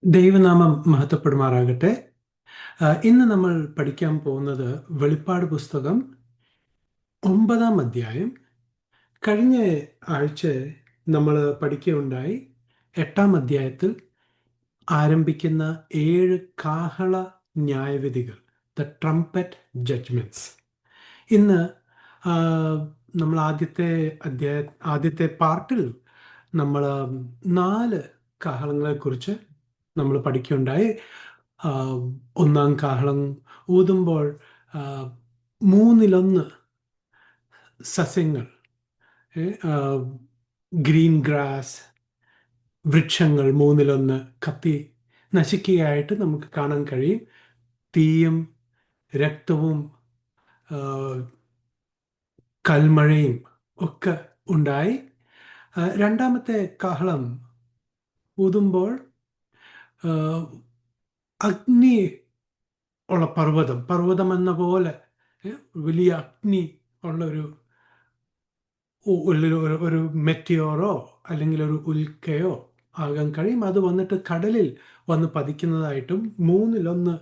ദൈവനാമം മഹത്വപ്പെടുമാറാകട്ടെ. ഇന്ന് നമ്മൾ പഠിക്കാൻ പോകുന്നത് വെളിപ്പാട് പുസ്തകം 9-ാം അധ്യായം. കഴിഞ്ഞ ആഴ്ച നമ്മൾ പഠിക്കുകയുണ്ടായി 8-ാം അധ്യായത്തിൽ ആരംഭിക്കുന്ന 7 കാഹള ന്യായവിധികൾ, ദ ട്രംപറ്റ് ജഡ്ജ്മെന്റ്സ്. ഇന്ന് ആ, നമ്മൾ ആദ്യത്തെ പാർട്ടിൽ നമ്മൾ 4 കാഹളങ്ങളെക്കുറിച്ച് നമ്മൾ പഠിക്കുകയുണ്ടായി. ആ, ഒന്നാം കാഹളം ഊതുമ്പോൾ ആ, മൂന്നിലൊന്ന് സസ്യങ്ങൾ, ഏ, ആ, ഗ്രീൻ ഗ്രാസ്, വൃക്ഷങ്ങൾ മൂന്നിലൊന്ന് കത്തി നശിക്കുകയായിട്ട് നമുക്ക് കാണാൻ കഴിയും. തീയും രക്തവും ആ, കൽമഴയും ഒക്കെ ഉണ്ടായി. രണ്ടാമത്തെ കാഹളം ഊതുമ്പോൾ ആ, അഗ്നി ഉള്ള പർവ്വതം എന്ന പോലെ, വലിയ അഗ്നി ഉള്ള ഒരു മെറ്റിയോറോ അല്ലെങ്കിൽ ഒരു ഉൽക്കയോ ആകാൻ കഴിയും. അത് വന്നിട്ട് കടലിൽ വന്ന് പതിക്കുന്നതായിട്ടും മൂന്നിലൊന്ന്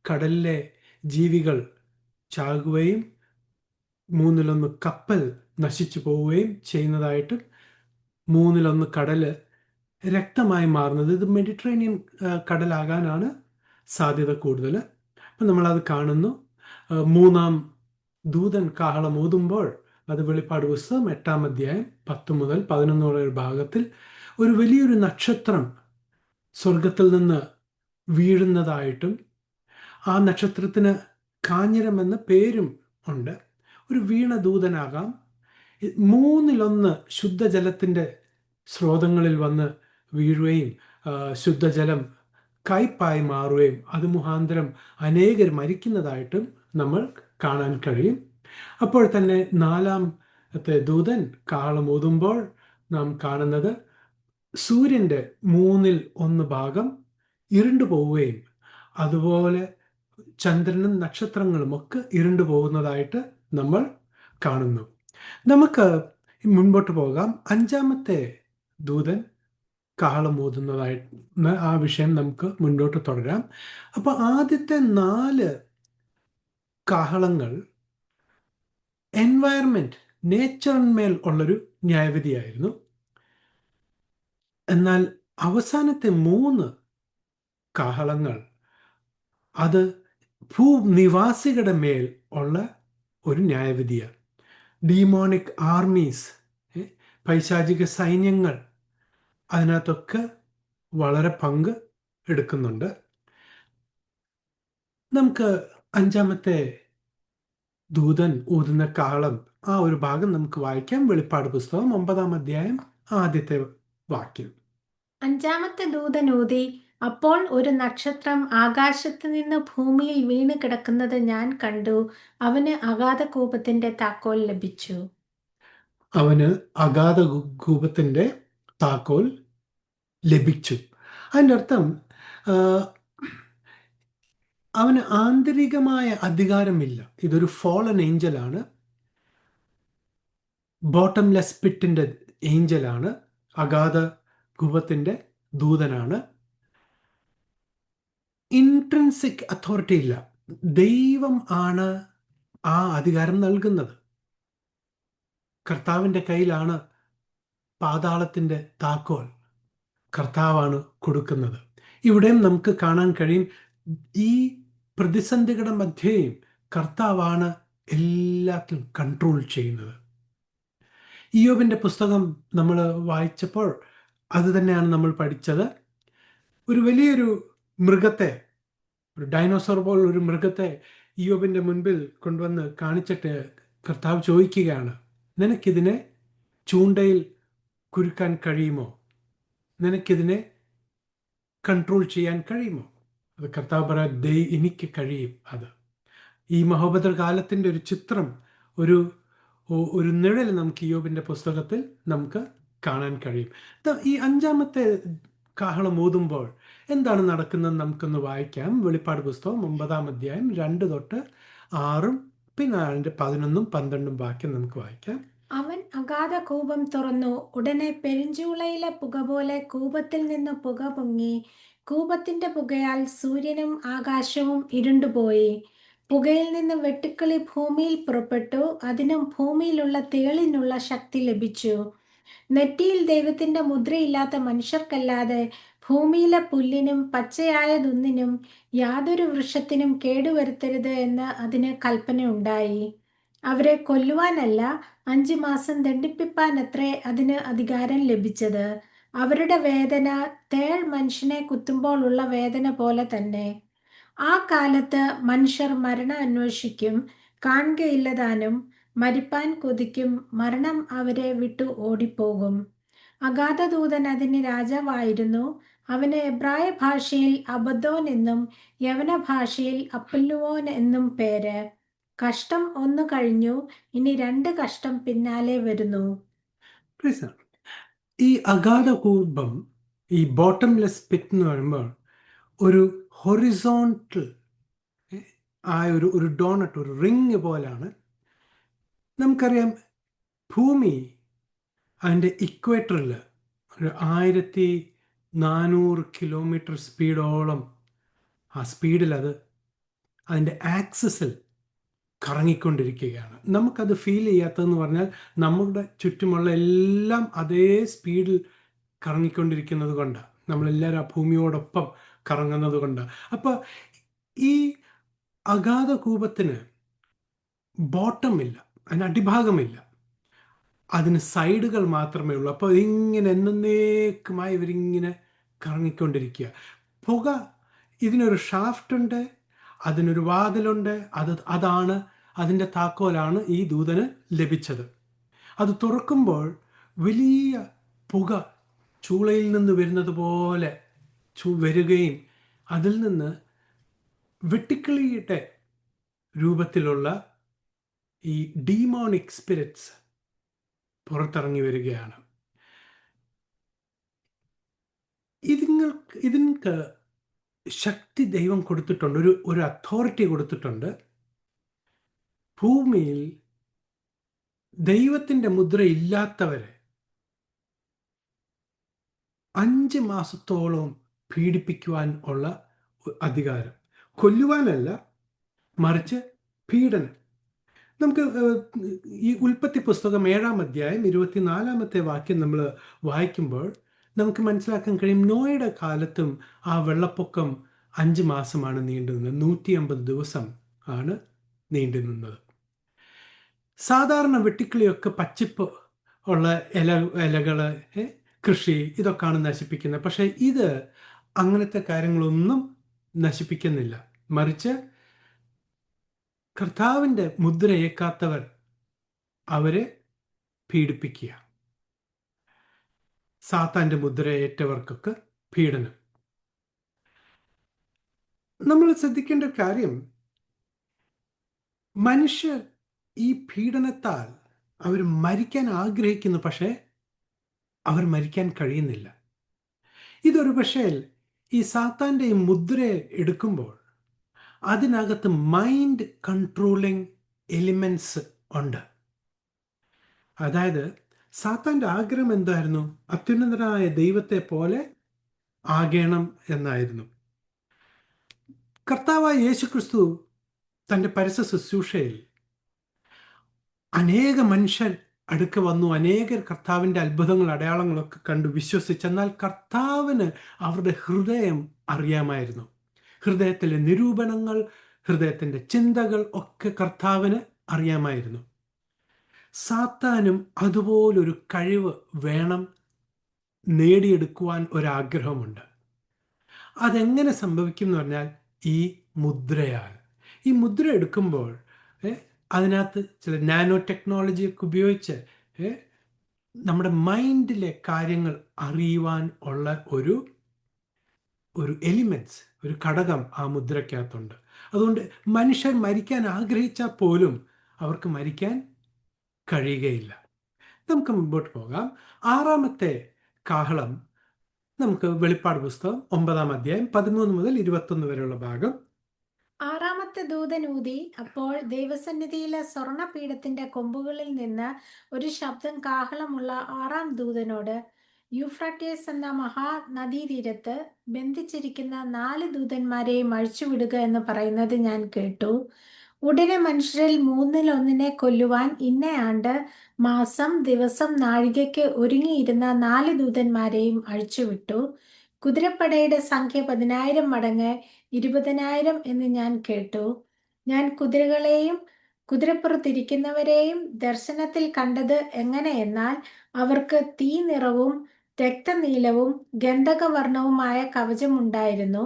കടലിലെ ജീവികൾ ചാകുകയും മൂന്നിലൊന്ന് കപ്പൽ നശിച്ചു പോവുകയും ചെയ്യുന്നതായിട്ടും മൂന്നിലൊന്ന് കടല് രക്തമായി മാറുന്നത്, ഇത് മെഡിറ്ററേനിയൻ കടലാകാനാണ് സാധ്യത കൂടുതൽ. അപ്പം നമ്മളത് കാണുന്നു. മൂന്നാം ദൂതൻ കാഹളം ഊതുമ്പോൾ, അത് വെളിപ്പാട് പുസ്തകം 8-ാം അധ്യായം 10 മുതൽ 11 വരെ ഒരു ഭാഗത്തിൽ, ഒരു വലിയൊരു നക്ഷത്രം സ്വർഗത്തിൽ നിന്ന് വീഴുന്നതായിട്ടും ആ നക്ഷത്രത്തിന് കാഞ്ഞിരം എന്ന പേരും ഉണ്ട്. ഒരു വീണദൂതനാകാം. മൂന്നിലൊന്ന് ശുദ്ധജലത്തിൻ്റെ സ്രോതങ്ങളിൽ വന്ന് വീഴുകയും ശുദ്ധജലം കയ്പായി മാറുകയും അത് മുഖാന്തരം അനേകർ മരിക്കുന്നതായിട്ടും നമ്മൾ കാണാൻ കഴിയും. അപ്പോൾ തന്നെ നാലാമത്തെ ദൂതൻ കാഹളം ഊതുമ്പോൾ നാം കാണുന്നത് സൂര്യൻ്റെ 1/3 ഇരുണ്ടു പോവുകയും അതുപോലെ ചന്ദ്രനും നക്ഷത്രങ്ങളും ഒക്കെ ഇരുണ്ടു പോകുന്നതായിട്ട് നമ്മൾ കാണുന്നു. നമുക്ക് മുൻപോട്ട് പോകാം. അഞ്ചാമത്തെ ദൂതൻ കാഹളം ഊതുന്നതായിട്ട് ആ വിഷയം നമുക്ക് മുന്നോട്ട് തുടരാം. അപ്പോൾ ആദ്യത്തെ 4 കാഹളങ്ങൾ എൻവയറമെന്റ്, നേച്ചറിന്മേൽ ഉള്ളൊരു ന്യായവിധിയായിരുന്നു. എന്നാൽ അവസാനത്തെ 3 കാഹളങ്ങൾ അത് ഭൂനിവാസികളുടെ മേൽ ഉള്ള ഒരു ന്യായവിധിയാണ്. ഡീമോണിക് ആർമീസ്, പൈശാചിക സൈന്യങ്ങൾ അതിനകത്തൊക്കെ വളരെ പങ്ക് എടുക്കുന്നുണ്ട്. നമുക്ക് അഞ്ചാമത്തെ ദൂതൻ ഊതുന്ന കാഹളം ആ ഒരു ഭാഗം നമുക്ക് വായിക്കാം. വെളിപ്പാട് പുസ്തകം 9-ാം അധ്യായം ആദ്യത്തെ വാക്യം. അഞ്ചാമത്തെ ദൂതൻ ഊതി, അപ്പോൾ ഒരു നക്ഷത്രം ആകാശത്ത് നിന്ന് ഭൂമിയിൽ വീണ് കിടക്കുന്നത് ഞാൻ കണ്ടു. അവന് അഗാധകൂപത്തിന്റെ താക്കോൽ ലഭിച്ചു. അവന് അഗാധകൂപത്തിന്റെ താക്കോൽ ലഭിച്ചു. അതിൻ്റെ അർത്ഥം അവന് ആന്തരികമായ അധികാരമില്ല. ഇതൊരു ഫോളൻ ഏഞ്ചലാണ്, ബോട്ടംലെസ് പിറ്റിന്റെ ഏഞ്ചലാണ്, അഗാധ കൂപത്തിന്റെ ദൂതനാണ്. ഇൻട്രിൻസിക് അതോറിറ്റി ഇല്ല. ദൈവം ആണ് ആ അധികാരം നൽകുന്നത്. കർത്താവിൻ്റെ കയ്യിലാണ് പാതാളത്തിന്റെ താക്കോൽ, കർത്താവാണ് കൊടുക്കുന്നത്. ഇവിടെയും നമുക്ക് കാണാൻ കഴിയും, ഈ പ്രതിസന്ധികളുടെ മധ്യേയും കർത്താവാണ് എല്ലാത്തിലും കൺട്രോൾ ചെയ്യുന്നത്. ഇയ്യോബിന്റെ പുസ്തകം നമ്മൾ വായിച്ചപ്പോൾ അത് തന്നെയാണ് നമ്മൾ പഠിച്ചത്. ഒരു വലിയൊരു മൃഗത്തെ, ഒരു ഡൈനോസർ പോലൊരു മൃഗത്തെ ഇയ്യോബിന്റെ മുൻപിൽ കൊണ്ടുവന്ന് കാണിച്ചിട്ട് കർത്താവ് ചോദിക്കുകയാണ്, നിനക്കിതിനെ ചൂണ്ടയിൽ കുരുക്കാൻ കഴിയുമോ? നിനക്കിതിനെ കൺട്രോൾ ചെയ്യാൻ കഴിയുമോ? അത് കർത്താവ് പറയാം, എനിക്ക് കഴിയും. അത് ഈ മഹോപദ്ര കാലത്തിൻ്റെ ഒരു ചിത്രം, ഒരു ഒരു നിഴൽ നമുക്ക് ഇയ്യോബിന്റെ പുസ്തകത്തിൽ നമുക്ക് കാണാൻ കഴിയും. ഈ അഞ്ചാമത്തെ കാഹളം ഊതുമ്പോൾ എന്താണ് നടക്കുന്നത് നമുക്കൊന്ന് വായിക്കാം. വെളിപ്പാട് പുസ്തകം 9-ാം അധ്യായം 2 തൊട്ട് 6 പിന്നെ അതിൻ്റെ 11, 12 വാക്യം നമുക്ക് വായിക്കാം. അവൻ അഗാധ കൂപം തുറന്നു. ഉടനെ പെരുഞ്ചൂളയിലെ പുക പോലെ കൂപത്തിൽ നിന്ന് പുക പൊങ്ങി. കൂപത്തിന്റെ പുകയാൽ സൂര്യനും ആകാശവും ഇരുണ്ടുപോയി. പുകയിൽ നിന്ന് വെട്ടുക്കിളി ഭൂമിയിൽ പുറപ്പെട്ടു. അതിനും ഭൂമിയിലുള്ള തേളിനുള്ള ശക്തി ലഭിച്ചു. നെറ്റിയിൽ ദൈവത്തിന്റെ മുദ്രയില്ലാത്ത മനുഷ്യർക്കല്ലാതെ ഭൂമിയിലെ പുല്ലിനും പച്ചയായതൊന്നിനും യാതൊരു വൃക്ഷത്തിനും കേടുവരുത്തരുത് എന്ന് അതിന് കൽപ്പനയുണ്ടായി. അവരെ കൊല്ലുവാനല്ല, 5 മാസം ദണ്ഡിപ്പിപ്പാനത്രേ അതിന് അധികാരം ലഭിച്ചത്. അവരുടെ വേദന തേൾ മനുഷ്യനെ കുത്തുമ്പോൾ ഉള്ള വേദന പോലെ തന്നെ. ആ കാലത്ത് മനുഷ്യർ മരണം അന്വേഷിക്കും, കാണുകയില്ലതാനും. മരിപ്പാൻ കൊതിക്കും, മരണം അവരെ വിട്ടു ഓടിപ്പോകും. അഗാധദൂതൻ അതിന് രാജാവായിരുന്നു. അവന് എബ്രായ ഭാഷയിൽ അബദ്ദോൻ എന്നും യവന ഭാഷയിൽ അപ്പല്ലുവോൻ എന്നും പേര്. കഷ്ടം ഒന്ന് കഴിഞ്ഞു, ഇനി 2 കഷ്ടം പിന്നാലെ വരുന്നു. Praise the Lord. ഈ അഗാധകൂപം, ഈ ബോട്ടംലെസ് പിറ്റ് എന്ന് പറയുമ്പോൾ ഒരു ഹൊറിസോണ്ടൽ ആയ ഒരു ഡോണറ്റ്, ഒരു റിങ് പോലാണ്. നമുക്കറിയാം, ഭൂമി അതിൻ്റെ ഇക്വേറ്ററിൽ ഒരു 1400 കിലോമീറ്റർ സ്പീഡോളം ആ സ്പീഡിൽ അതിൻ്റെ ആക്സിസിൽ കറങ്ങിക്കൊണ്ടിരിക്കുകയാണ്. നമുക്കത് ഫീൽ ചെയ്യാത്തതെന്ന് പറഞ്ഞാൽ നമ്മുടെ ചുറ്റുമുള്ള എല്ലാം അതേ സ്പീഡിൽ കറങ്ങിക്കൊണ്ടിരിക്കുന്നത് കൊണ്ടാണ്. നമ്മളെല്ലാവരും ആ ഭൂമിയോടൊപ്പം കറങ്ങുന്നത് കൊണ്ടാണ്. അപ്പോൾ ഈ അഗാധകൂപത്തിന് ബോട്ടമില്ല, അതിന് അടിഭാഗമില്ല, അതിന് സൈഡുകൾ മാത്രമേ ഉള്ളൂ. അപ്പോൾ ഇങ്ങനെ എന്നേക്കുമായി ഇവരിങ്ങനെ കറങ്ങിക്കൊണ്ടിരിക്കുക. പുക, ഇതിനൊരു ഷാഫ്റ്റ് ഉണ്ട്, അതിനൊരു വാതിലുണ്ട്. അതാണ് അതിൻ്റെ താക്കോലാണ് ഈ ദൂതന് ലഭിച്ചത്. അത് തുറക്കുമ്പോൾ വലിയ പുക ചൂളയിൽ നിന്ന് വരുന്നത് പോലെ വരികയും അതിൽ നിന്ന് വെട്ടിക്കിളിയുടെ രൂപത്തിലുള്ള ഈ ഡീമോണിക് സ്പിരിറ്റ്സ് പുറത്തിറങ്ങി വരികയാണ്. ഇതിങ്ങൾക്ക് ശക്തി ദൈവം കൊടുത്തിട്ടുണ്ട്, ഒരു അതോറിറ്റി കൊടുത്തിട്ടുണ്ട്. ഭൂമിയിൽ ദൈവത്തിൻ്റെ മുദ്ര ഇല്ലാത്തവരെ 5 മാസത്തോളം പീഡിപ്പിക്കുവാൻ ഉള്ള അധികാരം. കൊല്ലുവാനല്ല, മറിച്ച് പീഡനം. നമുക്ക് ഈ ഉൽപ്പത്തി പുസ്തകം 7-ാം അധ്യായം 24-ാമത്തെ വാക്യം നമ്മൾ വായിക്കുമ്പോൾ നമുക്ക് മനസ്സിലാക്കാൻ കഴിയും, നോയുടെ കാലത്തും ആ വെള്ളപ്പൊക്കം 5 മാസമാണ് നീണ്ടുനിന്നത്. 150 ദിവസം ആണ് നീണ്ടുനിന്നത്. സാധാരണ വെട്ടിക്കിളിയൊക്കെ പച്ചിപ്പ് ഉള്ള ഇലകൾ, കൃഷി, ഇതൊക്കെയാണ് നശിപ്പിക്കുന്നത്. പക്ഷേ ഇത് അങ്ങനത്തെ കാര്യങ്ങളൊന്നും നശിപ്പിക്കുന്നില്ല. മറിച്ച് കർത്താവിൻ്റെ മുദ്രയേക്കാത്തവർ അവരെ പീഡിപ്പിക്കുക. സാത്താൻ്റെ മുദ്രയേറ്റവർക്കൊക്കെ പീഡനം. നമ്മൾ ശ്രദ്ധിക്കേണ്ട കാര്യം, മനുഷ്യർ ഈ പീഡനത്താൽ അവർ മരിക്കാൻ ആഗ്രഹിക്കുന്നു, പക്ഷേ അവർ മരിക്കാൻ കഴിയുന്നില്ല. ഇതൊരു പക്ഷേ ഈ സാത്താൻ്റെ ഈ മുദ്ര എടുക്കുമ്പോൾ അതിനകത്ത് മൈൻഡ് കൺട്രോളിങ് എലിമെന്റ്സ് ഉണ്ട്. അതായത് സാത്താൻ്റെ ആഗ്രഹം എന്തായിരുന്നു? അത്യുന്നതനായ ദൈവത്തെ പോലെ ആകണം എന്നായിരുന്നു. കർത്താവായ യേശുക്രിസ്തു തൻ്റെ പരസ്യ ശുശ്രൂഷയിൽ അനേക മനുഷ്യർ അടുക്ക വന്നു, അനേകർ കർത്താവിൻ്റെ അത്ഭുതങ്ങൾ, അടയാളങ്ങളൊക്കെ കണ്ടു വിശ്വസിച്ചു. എന്നാൽ കർത്താവിന് അവരുടെ ഹൃദയം അറിയാമായിരുന്നു. ഹൃദയത്തിലെ നിരൂപണങ്ങൾ, ഹൃദയത്തിൻ്റെ ചിന്തകൾ ഒക്കെ കർത്താവിന് അറിയാമായിരുന്നു. സാത്താനും അതുപോലൊരു കഴിവ് വേണം, നേടിയെടുക്കുവാൻ ഒരാഗ്രഹമുണ്ട്. അതെങ്ങനെ സംഭവിക്കും എന്ന് പറഞ്ഞാൽ ഈ മുദ്രയാൽ. ഈ മുദ്ര എടുക്കുമ്പോൾ അതിനകത്ത് ചില നാനോ ടെക്നോളജിയൊക്കെ ഉപയോഗിച്ച് നമ്മുടെ മൈൻഡിലെ കാര്യങ്ങൾ അറിയുവാൻ ഉള്ള ഒരു എലിമെന്റ്സ്, ഒരു ഘടകം ആ മുദ്രയ്ക്കകത്തുണ്ട്. അതുകൊണ്ട് മനുഷ്യർ മരിക്കാൻ ആഗ്രഹിച്ചാൽ പോലും അവർക്ക് മരിക്കാൻ കഴിയുകയില്ല. നമുക്ക് മുമ്പോട്ട് പോകാം. 6-ാമത്തെ കാഹളം നമുക്ക് വെളിപ്പാട് പുസ്തകം 9-ാം അധ്യായം 13 മുതൽ 21 വരെയുള്ള ഭാഗം. 6-ാമത്തെ ദൂതൻ ഊതി. അപ്പോൾ ദൈവസന്നിധിയിലെ സ്വർണപീഠത്തിന്റെ കൊമ്പുകളിൽ നിന്ന് ഒരു ശബ്ദം കാഹളമുള്ള 6-ാം ദൂതനോട്, യൂഫ്രട്ടീസ് എന്ന മഹാനദീതീരത്ത് ബന്ധിച്ചിരിക്കുന്ന 4 ദൂതന്മാരെയും അഴിച്ചുവിടുക എന്ന് പറയുന്നത് ഞാൻ കേട്ടു. ഉടനെ മനുഷ്യരിൽ 1/3 കൊല്ലുവാൻ ഇന്ന ആണ്ട്, മാസം, ദിവസം, നാഴികയ്ക്ക് ഒരുങ്ങിയിരുന്ന 4 ദൂതന്മാരെയും അഴിച്ചുവിട്ടു. കുതിരപ്പടയുടെ സംഖ്യ 10,000 മടങ്ങ് 20,000 എന്ന് ഞാൻ കേട്ടു. ഞാൻ കുതിരകളെയും കുതിരപ്പുറത്തിരിക്കുന്നവരെയും ദർശനത്തിൽ കണ്ടത് എങ്ങനെയെന്നാൽ, അവർക്ക് തീ നിറവും രക്തനീലവും ഗന്ധകവർണവുമായ കവചമുണ്ടായിരുന്നു.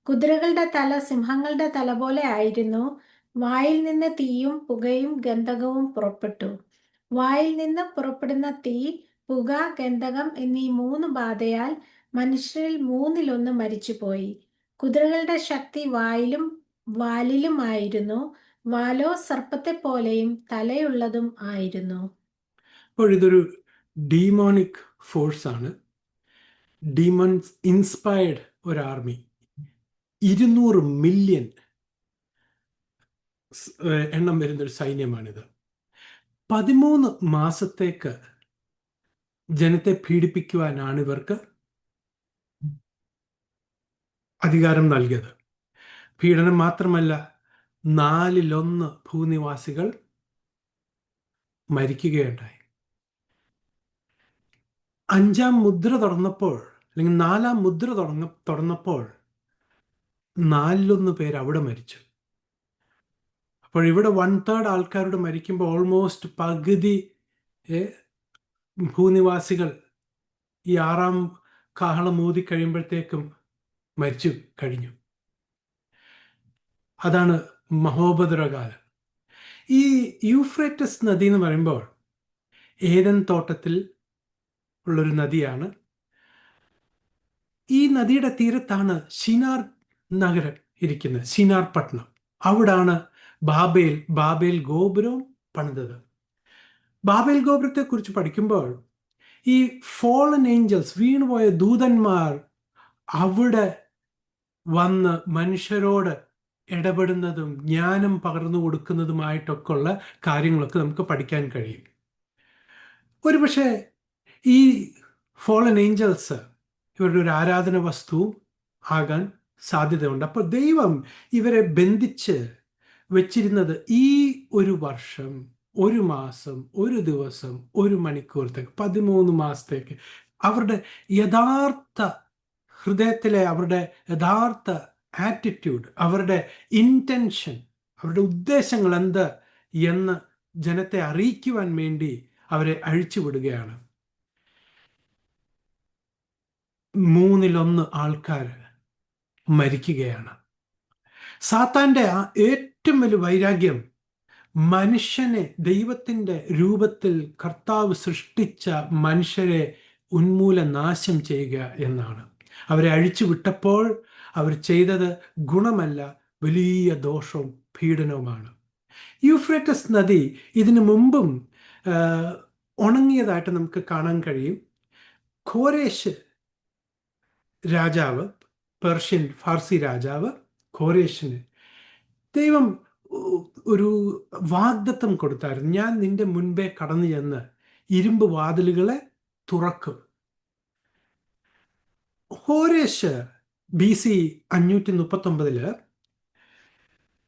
കുതിരകളുടെ തല സിംഹങ്ങളുടെ തല പോലെ ആയിരുന്നു. വായിൽ നിന്ന് തീയും പുകയും ഗന്ധകവും പുറപ്പെട്ടു. വായിൽ നിന്ന് പുറപ്പെടുന്ന തീ, പുക, ഗന്ധകം എന്നീ 3 ബാധയാൽ മനുഷ്യരിൽ 1/3 മരിച്ചുപോയി. കുതിരകളുടെ ശക്തി വായിലും വാലിലുമായിരുന്നു. വാലോ സർപ്പത്തെപ്പോലെയും തലയുള്ളതും ആയിരുന്നു. അപ്പോൾ ഇതൊരു ഡീമോണിക് ഫോഴ്സാണ്. ഡീമൺസ് ഇൻസ്പയർഡ് ഒരു ആർമി. 200 മില്യൺ എണ്ണം വരുന്നൊരു സൈന്യമാണിത്. 13 മാസത്തേക്ക് ജനത്തെ പീഡിപ്പിക്കുവാനാണ് ഇവർക്ക് അധികാരം നൽകിയത്. പീഡനം മാത്രമല്ല, 1/4 ഭൂനിവാസികൾ മരിക്കുകയുണ്ടായി. 5-ാം മുദ്ര തുറന്നപ്പോൾ, അല്ലെങ്കിൽ 4-ാം മുദ്ര തുറന്നപ്പോൾ 1/4 പേര് അവിടെ മരിച്ചു. അപ്പോൾ ഇവിടെ 1/3 ആൾക്കാരോട് മരിക്കുമ്പോൾ ഓൾമോസ്റ്റ് പകുതി ഭൂനിവാസികൾ ഈ 6-ാം കാഹളം ഊതി കഴിയുമ്പോഴത്തേക്കും മരിച്ചു കഴിഞ്ഞു. അതാണ് മഹോപദ്രവകാലം. ഈ യൂഫ്രട്ടീസ് നദി എന്ന് പറയുമ്പോൾ ഏദൻ തോട്ടത്തിൽ ഉള്ളൊരു നദിയാണ്. ഈ നദിയുടെ തീരത്താണ് ശിനാർ നഗരം ഇരിക്കുന്നത്, ശിനാർ പട്ടണം. അവിടാണ് ബാബേൽ ഗോപുരം പണിതത്. ബാബേൽ ഗോപുരത്തെ കുറിച്ച് പഠിക്കുമ്പോൾ ഈ ഫോളൻ ഏഞ്ചൽസ്, വീണുപോയ ദൂതന്മാർ അവിടെ വന്ന് മനുഷ്യരോട് ഇടപെടുന്നതും ജ്ഞാനം പകർന്നു കൊടുക്കുന്നതുമായിട്ടൊക്കെ ഉള്ള കാര്യങ്ങളൊക്കെ നമുക്ക് പഠിക്കാൻ കഴിയും. ഒരുപക്ഷെ ഈ ഫോളൻ ഏഞ്ചൽസ് ഇവരുടെ ഒരു ആരാധന വസ്തുവും ആകാൻ സാധ്യതയുണ്ട്. അപ്പോൾ ദൈവം ഇവരെ ബന്ധിച്ച് വെച്ചിരുന്നത് ഈ ഒരു വർഷം, ഒരു മാസം, ഒരു ദിവസം, ഒരു മണിക്കൂറത്തേക്ക്, 13 മാസത്തേക്ക് അവരുടെ യഥാർത്ഥ ഹൃദയത്തിലെ അവരുടെ യഥാർത്ഥ ആറ്റിറ്റ്യൂഡ്, അവരുടെ ഇൻറ്റൻഷൻ, അവരുടെ ഉദ്ദേശങ്ങൾ എന്ത് എന്ന് ജനത്തെ അറിയിക്കുവാൻ വേണ്ടി അവരെ അഴിച്ചുവിടുകയാണ്. 1/3 ആൾക്കാർ മരിക്കുകയാണ്. സാത്താൻ്റെ ഏറ്റവും വലിയ വൈരാഗ്യം മനുഷ്യനെ, ദൈവത്തിൻ്റെ രൂപത്തിൽ കർത്താവ് സൃഷ്ടിച്ച മനുഷ്യരെ ഉന്മൂലനാശം ചെയ്യുക എന്നാണ്. അവരെ അഴിച്ചുവിട്ടപ്പോൾ അവർ ചെയ്തത് ഗുണമല്ല, വലിയ ദോഷവും പീഡനവുമാണ്. യൂഫ്രട്ടീസ് നദി ഇതിനു മുമ്പും ഉണങ്ങിയതായിട്ട് നമുക്ക് കാണാൻ കഴിയും. ഖോരേശ് രാജാവ്, ഫാർസി രാജാവ് ഖോരേശിന് ദൈവം ഒരു വാഗ്ദത്തം കൊടുത്തായിരുന്നു. ഞാൻ നിന്റെ മുൻപേ കടന്നു ചെന്ന് ഇരുമ്പ് വാതിലുകളെ തുറക്കും. ഖോരേശ് BC 539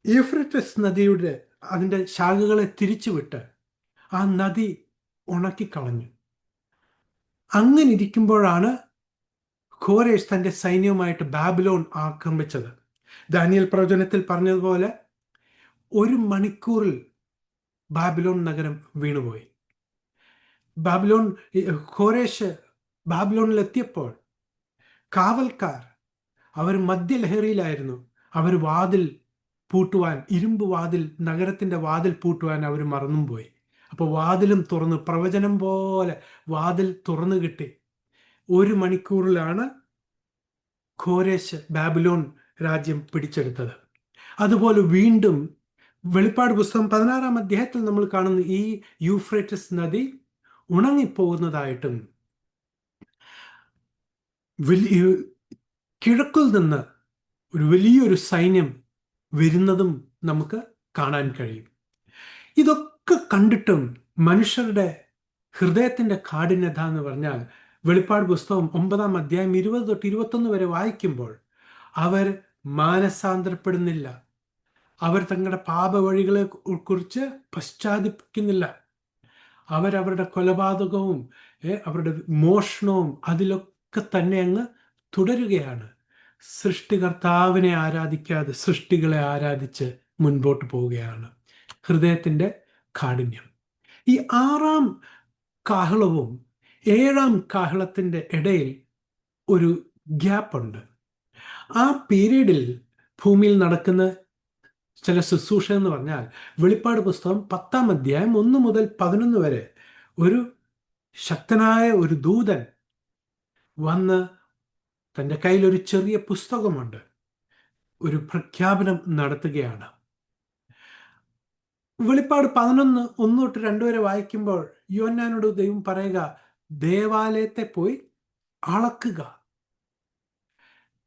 യൂഫ്രട്ടീസ് നദിയുടെ അതിൻ്റെ ശാഖകളെ തിരിച്ചുവിട്ട് ആ നദി ഉണക്കിക്കളഞ്ഞു. അങ്ങനെ ഇരിക്കുമ്പോഴാണ് ഖോരേശ് തൻ്റെ സൈന്യവുമായിട്ട് ബാബിലോൺ ആക്രമിച്ചത്. ദാനിയേൽ പ്രവചനത്തിൽ പറഞ്ഞതുപോലെ 1 മണിക്കൂറിൽ ബാബിലോൺ നഗരം വീണുപോയി. ഖോരേശ് ബാബിലോണിലെത്തിയപ്പോൾ കാവൽക്കാർ അവർ മദ്യലഹരിയിലായിരുന്നു. അവർ വാതിൽ പൂട്ടുവാൻ, ഇരുമ്പ് വാതിൽ, നഗരത്തിൻ്റെ വാതിൽ പൂട്ടുവാൻ അവർ മറന്നും പോയി. അപ്പോൾ വാതിലും തുറന്ന്, പ്രവചനം പോലെ വാതിൽ തുറന്നു കിട്ടി. 1 മണിക്കൂറിലാണ് ഖോരേശ് ബാബിലോൺ രാജ്യം പിടിച്ചെടുത്തത്. അതുപോലെ വീണ്ടും വെളിപ്പാട് പുസ്തകം 16-ാം അധ്യായത്തിൽ നമ്മൾ കാണുന്ന ഈ യൂഫ്രട്ടീസ് നദി ഉണങ്ങിപ്പോകുന്നതായിട്ടും കിഴക്കിൽ നിന്ന് ഒരു വലിയൊരു സൈന്യം വരുന്നതും നമുക്ക് കാണാൻ കഴിയും. ഇതൊക്കെ കണ്ടിട്ടും മനുഷ്യരുടെ ഹൃദയത്തിൻ്റെ കാഠിന്യത എന്ന് പറഞ്ഞാൽ വെളിപ്പാട് പുസ്തകം 9 അധ്യായം 20 തൊട്ട് 21 വരെ വായിക്കുമ്പോൾ അവർ മാനസാന്തരപ്പെടുന്നില്ല. അവർ തങ്ങളുടെ പാപവഴികളെ കുറിച്ച് പശ്ചാത്തപിക്കുന്നില്ല. അവരവരുടെ കൊലപാതകവും അവരുടെ മോഷണവും അതിലൊക്കെ തന്നെ അങ്ങ് തുടരുകയാണ്. സൃഷ്ടികർത്താവിനെ ആരാധിക്കാതെ സൃഷ്ടികളെ ആരാധിച്ച് മുൻപോട്ട് പോവുകയാണ്. ഹൃദയത്തിൻ്റെ കാഠിന്യം. ഈ 6-ാം കാഹളവും 7-ാം കാഹളത്തിൻ്റെ ഇടയിൽ ഒരു ഗ്യാപ്പുണ്ട്. ആ പീരീഡിൽ ഭൂമിയിൽ നടക്കുന്ന ചില ശുശ്രൂഷ എന്ന് പറഞ്ഞാൽ വെളിപ്പാട് പുസ്തകം 10-ാം അധ്യായം 1 മുതൽ 11 വരെ ഒരു ശക്തനായ ഒരു ദൂതൻ വന്ന് തൻ്റെ കയ്യിൽ ഒരു ചെറിയ പുസ്തകമുണ്ട്, ഒരു പ്രഖ്യാപനം നടത്തുകയാണ്. വെളിപ്പാട് 11 1 തൊട്ട് 2 വരെ വായിക്കുമ്പോൾ യോഹന്നാനോട് ദൈവം പറയുക, ദേവാലയത്തെ പോയി അളക്കുക.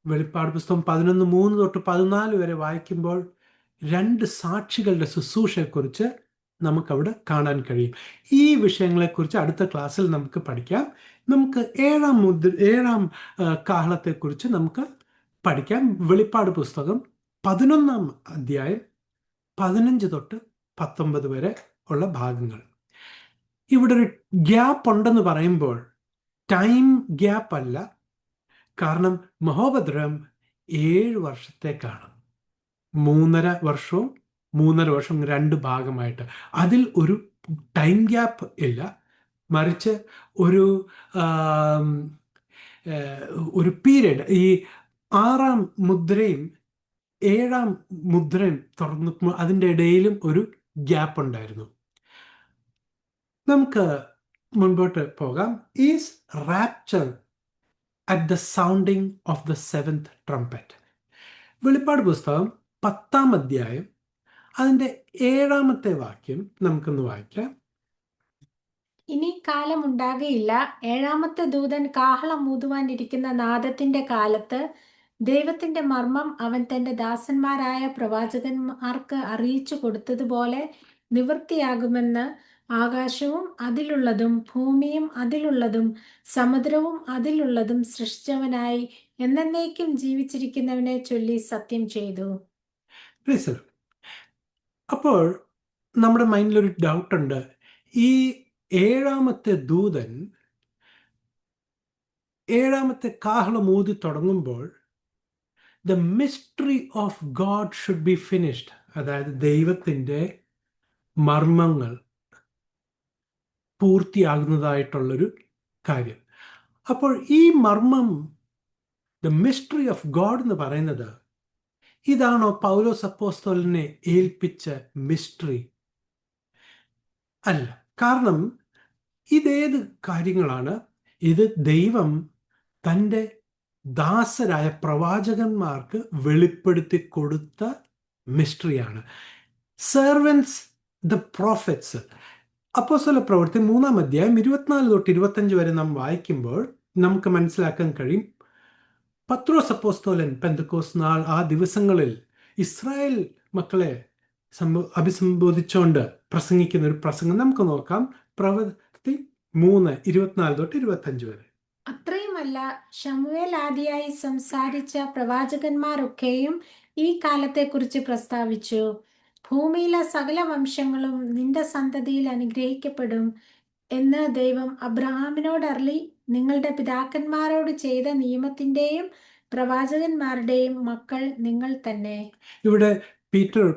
വെളിപ്പാട് പുസ്തകം 11 3 തൊട്ട് 14 വരെ വായിക്കുമ്പോൾ 2 സാക്ഷികളുടെ ശുശ്രൂഷയെക്കുറിച്ച് നമുക്കവിടെ കാണാൻ കഴിയും. ഈ വിഷയങ്ങളെക്കുറിച്ച് അടുത്ത ക്ലാസ്സിൽ നമുക്ക് പഠിക്കാം. നമുക്ക് 7-ാം കാഹളത്തെക്കുറിച്ച് നമുക്ക് പഠിക്കാം. വെളിപ്പാട് പുസ്തകം 11-ാം അധ്യായം 15 തൊട്ട് 19 വരെ ഉള്ള ഭാഗങ്ങൾ. ഇവിടെ ഒരു ഗ്യാപ്പ് ഉണ്ടെന്ന് പറയുമ്പോൾ ടൈം ഗ്യാപ്പ് അല്ല, കാരണം മഹോപദ്രവം 7 വർഷത്തേക്കാണ്. 3.5 വർഷവും 3.5 വർഷം 2 ഭാഗമായിട്ട്. അതിൽ ഒരു ടൈം ഗ്യാപ്പ് ഇല്ല, മറിച്ച് ഒരു പീരീഡ്. ഈ 6-ാം മുദ്രയും 7-ാം മുദ്രയും തുറന്നു അതിൻ്റെ ഇടയിലും ഒരു ഗ്യാപ്പ് ഉണ്ടായിരുന്നു. നമുക്ക് മുൻപോട്ട് പോകാം. Is rapture at the sounding of the 7th trumpet. വെളിപ്പാട് പുസ്തകം 10-ാം അധ്യായം അതിൻ്റെ 7-ാമത്തെ വാക്യം നമുക്കൊന്ന് വായിക്കാം. ഇനി കാലമുണ്ടാകയില്ല, 7-ാമത്തെ ദൂതൻ കാഹളം ഊതുവാനിരിക്കുന്ന നാദത്തിന്റെ കാലത്ത് ദൈവത്തിന്റെ മർമ്മം അവൻ തന്റെ ദാസന്മാരായ പ്രവാചകന്മാർക്ക് അറിയിച്ചു കൊടുത്തതുപോലെ നിവൃത്തിയാകുമെന്ന് ആകാശവും അതിലുള്ളതും ഭൂമിയും അതിലുള്ളതും സമുദ്രവും അതിലുള്ളതും സൃഷ്ടിച്ചവനായി എന്നേക്കും ജീവിച്ചിരിക്കുന്നവനെ ചൊല്ലി സത്യം ചെയ്തു. അപ്പോൾ നമ്മുടെ മൈൻഡിൽ ഒരു ഡൗട്ടുണ്ട്. ഈ 7-ാമത്തെ ദൂതൻ 7-ാമത്തെ കാഹളം ഊതി തുടങ്ങുമ്പോൾ the mystery of God should be finished, അതായത് ദൈവത്തിൻ്റെ മർമ്മങ്ങൾ പൂർത്തിയാകുന്നതായിട്ടുള്ളൊരു കാര്യം. അപ്പോൾ ഈ മർമ്മം, ദ മിസ്റ്ററി ഓഫ് ഗോഡ് എന്ന് പറയുന്നത്, ഇതാണോ പൗലോസ് അപ്പോസ്തലനെ ഏൽപ്പിച്ച മിസ്റ്ററി? അല്ല. കാരണം ഇതേത് കാര്യങ്ങളാണ്? ഇത് ദൈവം തൻ്റെ ദാസരായ പ്രവാചകന്മാർക്ക് വെളിപ്പെടുത്തി കൊടുത്ത മിസ്റ്ററിയാണ്. Servants, the prophets. അപ്പോസ്തല പ്രവൃത്തി 3-ാം അധ്യായം 24 തൊട്ട് 25 വരെ നാം വായിക്കുമ്പോൾ നമുക്ക് മനസ്സിലാക്കാൻ കഴിയും. പത്രോസ് അപ്പോസ്തലൻ പെന്തക്കോസ്ത് നാൾ ആ ദിവസങ്ങളിൽ ഇസ്രായേൽ മക്കളെ അഭിസംബോധിച്ചുകൊണ്ട് പ്രസംഗിക്കുന്ന ഒരു പ്രസംഗം നമുക്ക് നോക്കാം. പ്രവൃത്തി 3 24 തൊട്ട് 25 വരെ. അത്രയുമല്ല, ശമൂവേൽ ആദിയായി സംസാരിച്ച പ്രവാചകന്മാരൊക്കെയും ഈ കാലത്തെക്കുറിച്ച് പ്രസ്താവിച്ചു. ഭൂമിയിലെ സകല വംശങ്ങളും നിന്റെ സന്തതിയിൽ അനുഗ്രഹിക്കപ്പെടും എന്ന് ദൈവം അബ്രഹാമിനോട് അരുളി നിങ്ങളുടെ പിതാക്കന്മാരോട് ചെയ്ത നിയമത്തിന്റെയും പ്രവാചകന്മാരുടെയും മക്കൾ നിങ്ങൾ തന്നെ. ഇവിടെ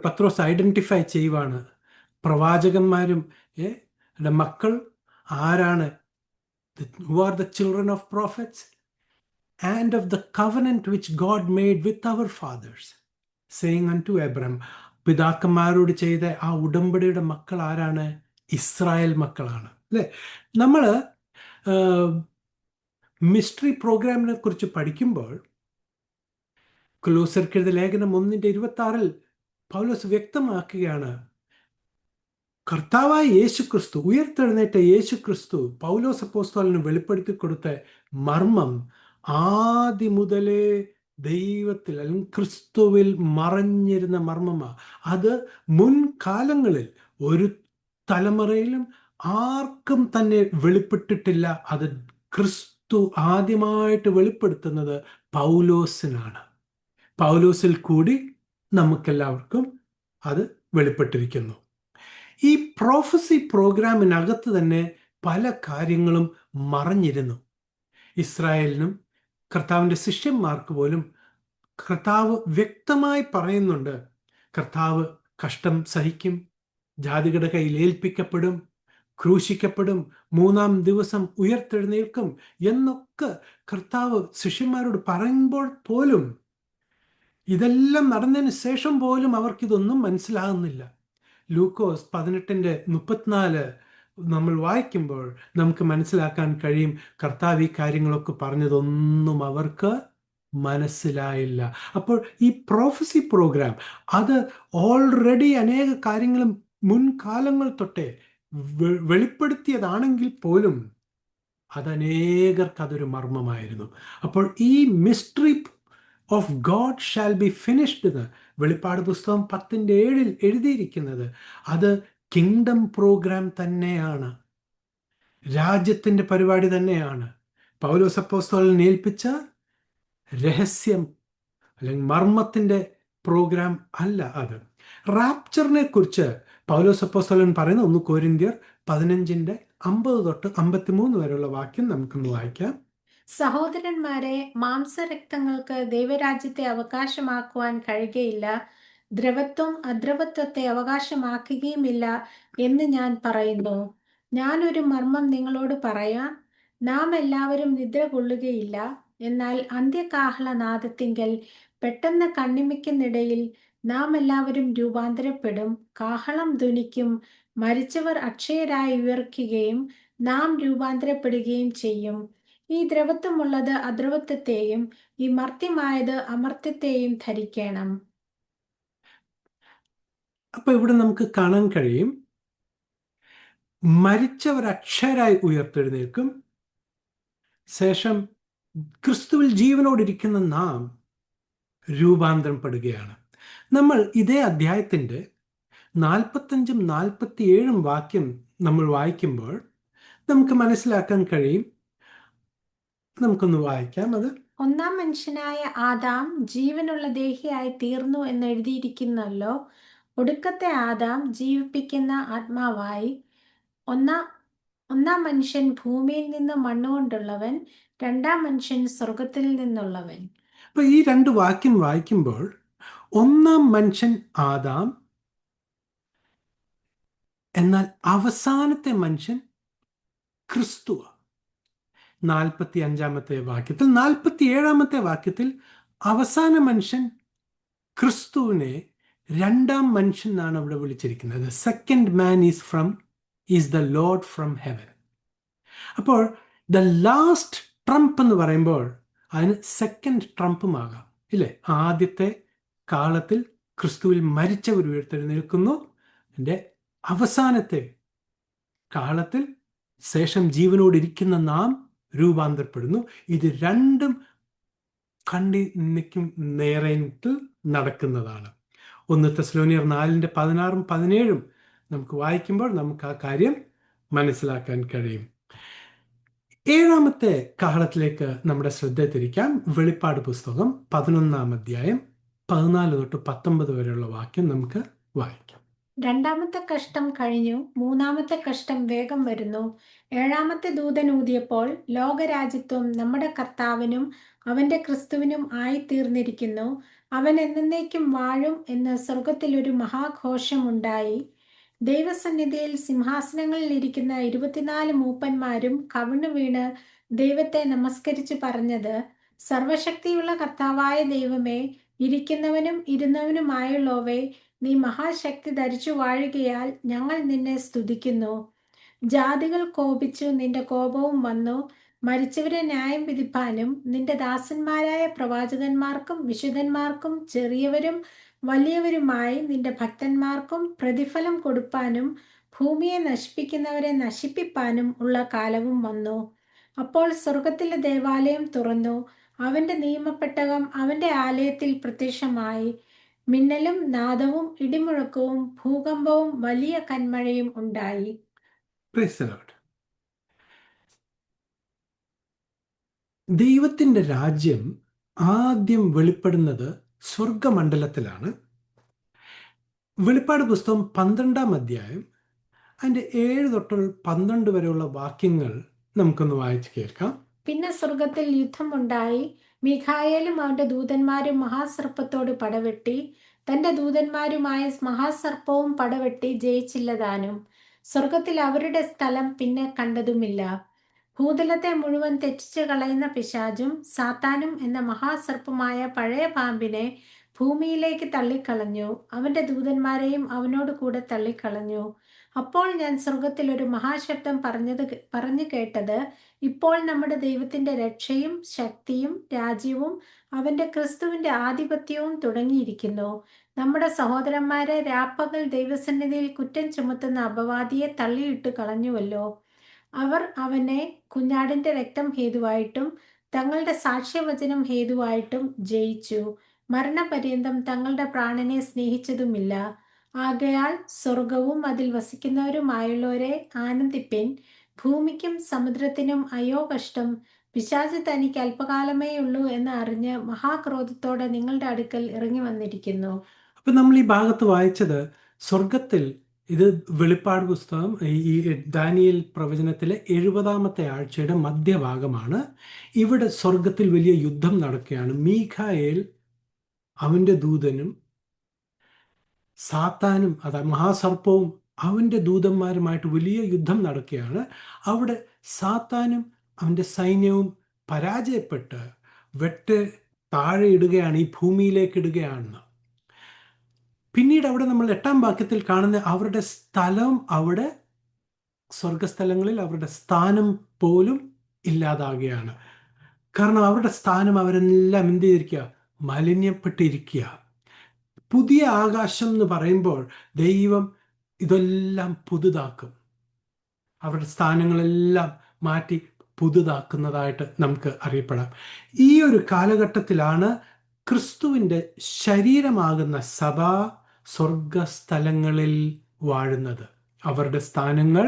പത്രോസ് ഐഡന്റിഫൈ ചെയ്യുവാണ് പ്രവാചകന്മാരും മക്കൾ ആരാണ്. Who are the children of prophets and of the covenant which God made with our fathers, saying unto Abraham. പിതാക്കന്മാരോട് ചെയ്ത ആ ഉടമ്പടിയുടെ മക്കൾ ആരാണ്? ഇസ്രായേൽ മക്കളാണ്, അല്ലേ? നമ്മൾ മിസ്റ്ററി പ്രോഗ്രാമിനെ കുറിച്ച് പഠിക്കുമ്പോൾ കൊലോസ്യർക്കെഴുതിയ ലേഖനം 1:26 പൗലോസ് വ്യക്തമാക്കുകയാണ്, കർത്താവായ യേശുക്രിസ്തു, ഉയർത്തെഴുന്നേറ്റ യേശുക്രിസ്തു പൗലോസ് അപ്പോസ്തലന് വെളിപ്പെടുത്തി കൊടുത്ത മർമ്മം ആദ്യം മുതലേ ദൈവത്തിൽ അല്ലെങ്കിൽ ക്രിസ്തുവിൽ മറഞ്ഞിരുന്ന മർമ്മമാണ്. അത് മുൻകാലങ്ങളിൽ ഒരു തലമുറയിലും ആർക്കും തന്നെ വെളിപ്പെട്ടിട്ടില്ല. അത് ക്രിസ്തു ക്രിസ്തു ആദ്യമായിട്ട് വെളിപ്പെടുത്തുന്നത് പൗലോസിനാണ്. പൗലോസിൽ കൂടി നമുക്കെല്ലാവർക്കും അത് വെളിപ്പെട്ടിരിക്കുന്നു. ഈ പ്രോഫസി പ്രോഗ്രാമിനകത്ത് തന്നെ പല കാര്യങ്ങളും മറഞ്ഞിരുന്നു. ഇസ്രായേലിനും കർത്താവിൻ്റെ ശിഷ്യന്മാർക്ക് പോലും കർത്താവ് വ്യക്തമായി പറയുന്നുണ്ട്, കർത്താവ് കഷ്ടം സഹിക്കും, ജാതികളുടെ കയ്യിൽ ഏൽപ്പിക്കപ്പെടും, ക്രൂശിക്കപ്പെടും, 3-ാം ദിവസം ഉയർത്തെഴുന്നേൽക്കും എന്നൊക്കെ കർത്താവ് ശിഷ്യന്മാരോട് പറയുമ്പോൾ പോലും, ഇതെല്ലാം നടന്നതിന് ശേഷം പോലും അവർക്കിതൊന്നും മനസ്സിലാകുന്നില്ല. ലൂക്കോസ് 18:34 നമ്മൾ വായിക്കുമ്പോൾ നമുക്ക് മനസ്സിലാക്കാൻ കഴിയും, കർത്താവ് ഈ കാര്യങ്ങളൊക്കെ പറഞ്ഞതൊന്നും അവർക്ക് മനസ്സിലായില്ല. അപ്പോൾ ഈ പ്രോഫസി പ്രോഗ്രാം അത് ഓൾറെഡി അനേക കാര്യങ്ങളും മുൻകാലങ്ങൾ തൊട്ടേ വെളിപ്പെടുത്തിയതാണെങ്കിൽ പോലും അതനേകർക്ക് അതൊരു മർമ്മമായിരുന്നു. അപ്പോൾ ഈ mystery of God shall be finished എന്ന് വെളിപ്പാട് പുസ്തകം 10:7 എഴുതിയിരിക്കുന്നത്, അത് കിങ്ഡം പ്രോഗ്രാം തന്നെയാണ്, രാജ്യത്തിൻ്റെ പരിപാടി തന്നെയാണ്. പൗലോസ് അപ്പോസ്തലൻ ഏൽപ്പിച്ച രഹസ്യം അല്ലെങ്കിൽ മർമ്മത്തിൻ്റെ പ്രോഗ്രാം അല്ല അത്. റാപ്ചറിനെ കുറിച്ച് പൗലോസ് അപ്പോസ്തലൻ പറയുന്ന 1 കൊരിന്ത്യർ 15:50-53 വരെയുള്ള വാക്യം നമുക്കൊന്ന് വായിക്കാം. സഹോദരന്മാരെ, മാംസരക്തങ്ങൾക്ക് ദൈവരാജ്യത്തെ അവകാശമാക്കുവാൻ കഴിയുകയില്ല, ദ്രവത്വം അദ്രവത്വത്തെ അവകാശമാക്കുകയുമില്ല എന്ന് ഞാൻ പറയുന്നു. ഞാനൊരു മർമ്മം നിങ്ങളോട് പറയാം. നാം എല്ലാവരും നിദ്ര കൊള്ളുകയില്ല. എന്നാൽ അന്ത്യകാഹളനാദത്തിങ്കൽ പെട്ടെന്ന് കണ്ണിമയ്ക്കുന്നിടയിൽ നാം എല്ലാവരും രൂപാന്തരപ്പെടും. കാഹളം ധ്വനിക്കും, മരിച്ചവർ അക്ഷയരായി ഉയർക്കുകയും നാം രൂപാന്തരപ്പെടുകയും ചെയ്യും. ഈ ദ്രവത്വമുള്ളത് അദ്രവത്വത്തെയും ഈ മർത്യമായത് അമർത്യത്തെയും ധരിക്കണം. അപ്പൊ ഇവിടെ നമുക്ക് കാണാൻ കഴിയും, മരിച്ചവർ അക്ഷരായി ഉയർത്തെഴുന്നേൽക്കും, ശേഷം ക്രിസ്തുവിൽ ജീവനോടിരിക്കുന്ന നാം രൂപാന്തരപ്പെടുകയാണ്. നമ്മൾ ഇതേ അധ്യായത്തിൻ്റെ 45-47 വാക്യം നമ്മൾ വായിക്കുമ്പോൾ നമുക്ക് മനസ്സിലാക്കാൻ കഴിയും. നമുക്കൊന്ന് വായിക്കാം അത്. ഒന്നാം മനുഷ്യനായ ആദാം ജീവനുള്ള ദേഹിയായി തീർന്നു എന്ന് എഴുതിയിരിക്കുന്നല്ലോ. ഒടുക്കത്തെ ആദാം ജീവിപ്പിക്കുന്ന ആത്മാവായി. ഒന്നാം മനുഷ്യൻ ഭൂമിയിൽ നിന്ന് മണ്ണുകൊണ്ടുള്ളവൻ, രണ്ടാം മനുഷ്യൻ സ്വർഗത്തിൽ നിന്നുള്ളവൻ. അപ്പൊ ഈ 2 വാക്യം വായിക്കുമ്പോൾ ഒന്നാം മനുഷ്യൻ ആദാം, എന്നാൽ അവസാനത്തെ മനുഷ്യൻ ക്രിസ്തു. 45-ാമത്തെ വാക്യത്തിൽ, 47-ാമത്തെ വാക്യത്തിൽ അവസാന മനുഷ്യൻ ക്രിസ്തുവിനെ രണ്ടാം മനുഷ്യൻ എന്നാണ് അവിടെ വിളിച്ചിരിക്കുന്നത്. Second man is the Lord from heaven. അപ്പോൾ ദ ലാസ്റ്റ് ട്രംപ് എന്ന് പറയുമ്പോൾ അതിന് സെക്കൻഡ് ട്രംപുമാകാം, ഇല്ലേ? ആദ്യത്തെ കാലത്തിൽ ക്രിസ്തുവിൽ മരിച്ചവർ ഉയർത്തെഴുന്നേൽക്കുന്നു, എൻ്റെ അവസാനത്തെ കാലത്തിൽ ശേഷം ജീവനോടിരിക്കുന്ന നാം രൂപാന്തരപ്പെടുന്നു. ഇത് രണ്ടും കണ്ണിക്കും നേരത്തിൽ നടക്കുന്നതാണ്. 1 തെസ്സലോനിയർ 4:16-17 നമുക്ക് വായിക്കുമ്പോൾ നമുക്ക് ആ കാര്യം മനസ്സിലാക്കാൻ കഴിയും. 7-ാമത്തെ കാഹളത്തിലേക്ക് നമ്മുടെ ശ്രദ്ധ തിരിക്കാം. വെളിപ്പാട് പുസ്തകം 11-ാം അധ്യായം 14-19 വരെയുള്ള വാക്യം നമുക്ക് വായിക്കാം. രണ്ടാമത്തെ കഷ്ടം കഴിഞ്ഞു, മൂന്നാമത്തെ കഷ്ടം വേഗം വരുന്നു. ഏഴാമത്തെ ദൂതൻ ഊതിയപ്പോൾ ലോകരാജ്യത്വം നമ്മുടെ കർത്താവിനും അവന്റെ ക്രിസ്തുവിനും ആയിത്തീർന്നിരിക്കുന്നു. അവൻ എന്നേക്കും വാഴും എന്ന് സ്വർഗത്തിൽ ഒരു മഹാഘോഷമുണ്ടായി. ദൈവസന്നിധിയിൽ സിംഹാസനങ്ങളിൽ ഇരിക്കുന്ന 24 മൂപ്പന്മാരും കവിണ്ണു വീണ് ദൈവത്തെ നമസ്കരിച്ചു പറഞ്ഞത്, സർവശക്തിയുള്ള കർത്താവായ ദൈവമേ, ഇരിക്കുന്നവനും ഇരുന്നവനുമായുള്ളവേ, നീ മഹാശക്തി ധരിച്ചു വാഴുകയാൽ ഞങ്ങൾ നിന്നെ സ്തുതിക്കുന്നു. ജാതികൾ കോപിച്ചു, നിന്റെ കോപവും വന്നു. മരിച്ചവരെ ന്യായം വിധിപ്പാനും നിന്റെ ദാസന്മാരായ പ്രവാചകന്മാർക്കും വിശുദ്ധന്മാർക്കും ചെറിയവരും വലിയവരുമായി നിന്റെ ഭക്തന്മാർക്കും പ്രതിഫലം കൊടുപ്പാനും ഭൂമിയെ നശിപ്പിക്കുന്നവരെ നശിപ്പിപ്പാനും ഉള്ള കാലവും വന്നു. അപ്പോൾ സ്വർഗത്തിലെ ദേവാലയം തുറന്നു, അവന്റെ നിയമപ്പെട്ടകം അവന്റെ ആലയത്തിൽ പ്രത്യക്ഷമായി. മിന്നലും നാദവും ഇടിമുഴക്കവും ഭൂകമ്പവും വലിയ കന്മഴയും ഉണ്ടായി. Praise the Lord. ദൈവത്തിൻ്റെ രാജ്യം ആദ്യം വെളിപ്പെടുന്നത് സ്വർഗമണ്ഡലത്തിലാണ്. വെളിപ്പാട് പുസ്തകം 12-ാം അധ്യായം അതിൻ്റെ 7 തൊട്ട് 12 വരെയുള്ള വാക്യങ്ങൾ നമുക്കൊന്ന് വായിച്ച് കേൾക്കാം. പിന്നെ സ്വർഗത്തിൽ യുദ്ധമുണ്ടായി. മീഖായേലും അവന്റെ ദൂതന്മാരും മഹാസർപ്പത്തോട് പടവെട്ടി. തന്റെ ദൂതന്മാരുമായ മഹാസർപ്പവും പടവെട്ടി ജയിച്ചില്ലതാനും. സ്വർഗത്തിൽ അവരുടെ സ്ഥലം പിന്നെ കണ്ടതുമില്ല. ഭൂതലത്തെ മുഴുവൻ തെറ്റിച്ചു കളയുന്ന പിശാചും സാത്താനും എന്ന മഹാസർപ്പമായ പഴയ പാമ്പിനെ ഭൂമിയിലേക്ക് തള്ളിക്കളഞ്ഞു. അവന്റെ ദൂതന്മാരെയും അവനോട് കൂടെ തള്ളിക്കളഞ്ഞു. അപ്പോൾ ഞാൻ സ്വർഗത്തിൽ ഒരു മഹാശബ്ദം പറഞ്ഞു കേട്ടത്, ഇപ്പോൾ നമ്മുടെ ദൈവത്തിന്റെ രക്ഷയും ശക്തിയും രാജ്യവും അവന്റെ ക്രിസ്തുവിന്റെ ആധിപത്യവും തുടങ്ങിയിരിക്കുന്നു. നമ്മുടെ സഹോദരന്മാരെ രാപ്പകൽ ദൈവസന്നിധിയിൽ കുറ്റം ചുമത്തുന്ന അപവാദിയെ തള്ളിയിട്ട് കളഞ്ഞുവല്ലോ. അവർ അവനെ കുഞ്ഞാടിന്റെ രക്തം ഹേതുവായിട്ടും തങ്ങളുടെ സാക്ഷ്യവചനം ഹേതുവായിട്ടും ജയിച്ചു. മരണപര്യന്തം തങ്ങളുടെ പ്രാണനെ സ്നേഹിച്ചതുമില്ല. ആകയാൽ സ്വർഗവും അതിൽ വസിക്കുന്നവരുമായുള്ളവരെ ആനന്ദിപ്പിൻ. ഭൂമിക്കും സമുദ്രത്തിനും അയ്യോ കഷ്ടം! പിശാച് തനിക്ക് അല്പകാലമേ ഉള്ളൂ എന്ന് അറിഞ്ഞ് മഹാക്രോധത്തോടെ നിങ്ങളുടെ അടുക്കൽ ഇറങ്ങി വന്നിരിക്കുന്നു. അപ്പൊ നമ്മൾ ഈ ഭാഗത്ത് വായിച്ചത് സ്വർഗത്തിൽ, ഇത് വെളിപ്പാട് പുസ്തകം ഈ ദാനിയേൽ പ്രവചനത്തിലെ 70-ാമത്തെ ആഴ്ചയുടെ മധ്യഭാഗമാണ്. ഇവിടെ സ്വർഗത്തിൽ വലിയ യുദ്ധം നടക്കുകയാണ്. മീഖായേൽ അവന്റെ ദൂതനും സാത്താനും, അതായത് മഹാസർപ്പവും അവന്റെ ദൂതന്മാരുമായിട്ട് വലിയ യുദ്ധം നടക്കുകയാണ്. അവിടെ സാത്താനും അവന്റെ സൈന്യവും പരാജയപ്പെട്ട് താഴെ ഇടുകയാണ്, ഈ ഭൂമിയിലേക്ക് ഇടുകയാണ്. പിന്നീട് അവിടെ നമ്മൾ 8-ാം വാക്യത്തിൽ കാണുന്ന അവരുടെ സ്ഥലം, അവിടെ സ്വർഗസ്ഥലങ്ങളിൽ അവരുടെ സ്ഥാനം പോലും ഇല്ലാതാകുകയാണ്. കാരണം അവരുടെ സ്ഥാനം അവരെല്ലാം എന്ത് ചെയ്തിരിക്കുക? മലിനപ്പെട്ടിരിക്കുക. പുതിയ ആകാശം എന്ന് പറയുമ്പോൾ ദൈവം ഇതെല്ലാം പുതുതാക്കും. അവരുടെ സ്ഥാനങ്ങളെല്ലാം മാറ്റി പുതുതാക്കുന്നതായിട്ട് നമുക്ക് അറിയപ്പെടാം. ഈ ഒരു കാലഘട്ടത്തിലാണ് ക്രിസ്തുവിൻ്റെ ശരീരമാകുന്ന സഭ സ്വർഗസ്ഥലങ്ങളിൽ വാഴുന്നത്. അവരുടെ സ്ഥാനങ്ങൾ